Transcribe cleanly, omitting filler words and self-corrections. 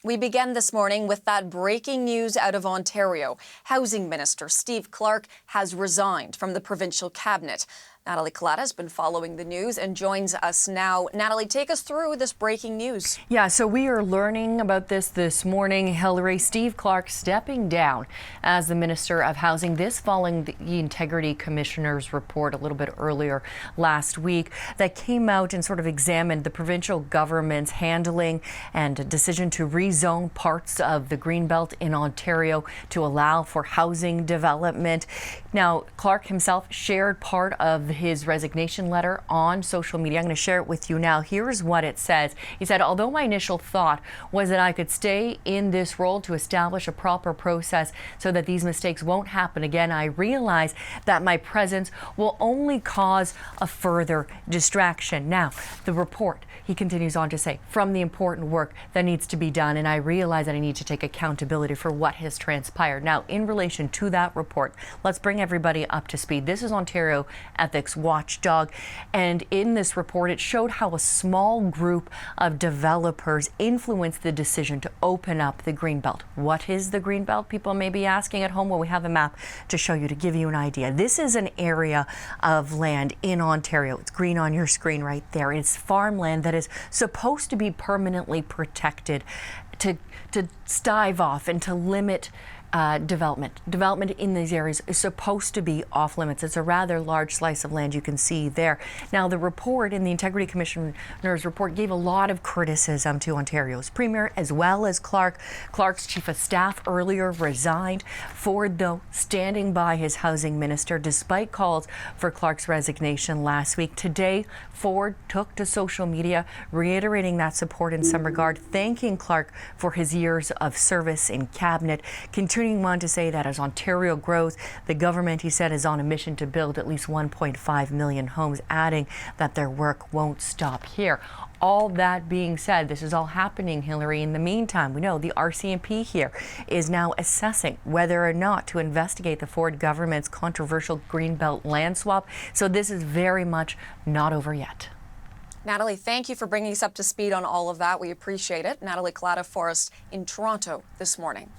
We begin this morning with that breaking news out of Ontario. Housing Minister Steve Clark has resigned from the provincial cabinet. Natalie Collada has been following the news and joins us now. Natalie, take us through this breaking news. Yeah, so we are learning about this morning. Hillary, Steve Clark stepping down as the Minister of Housing. This following the Integrity Commissioner's report a little bit earlier last week that came out and sort of examined the provincial government's handling and a decision to rezone parts of the Greenbelt in Ontario to allow for housing development. Now, Clark himself shared part of his resignation letter on social media. I'm going to share it with you now. Here's what it says. He said, although my initial thought was that I could stay in this role to establish a proper process so that these mistakes won't happen again, I realize that my presence will only cause a further distraction. Now, the report, he continues on to say, from the important work that needs to be done, and I realize that I need to take accountability for what has transpired. Now, in relation to that report, let's bring everybody up to speed. This is Ontario Ethics Watchdog, and in this report it showed how a small group of developers influenced the decision to open up the Greenbelt. What is the Greenbelt? People may be asking at home. Well, we have a map to show you to give you an idea. This is an area of land in Ontario. It's green on your screen right there. It's farmland that is supposed to be permanently protected to stave off and to limit development. Development in these areas is supposed to be off limits. It's a rather large slice of land you can see there. Now, the report in the Integrity Commissioner's report gave a lot of criticism to Ontario's Premier as well as Clark. Clark's Chief of Staff earlier resigned. Ford, though, standing by his Housing Minister despite calls for Clark's resignation last week. Today, Ford took to social media reiterating that support in some regard, thanking Clark for his years of service in cabinet, continuing on to say that as Ontario grows, the government, he said, is on a mission to build at least 1.5 million homes, adding that their work won't stop here. All that being said, this is all happening, Hillary. In the meantime, we know the RCMP here is now assessing whether or not to investigate the Ford government's controversial Greenbelt land swap. So this is very much not over yet. Natalie, thank you for bringing us up to speed on all of that. We appreciate it. Natalie Collada for us in Toronto this morning.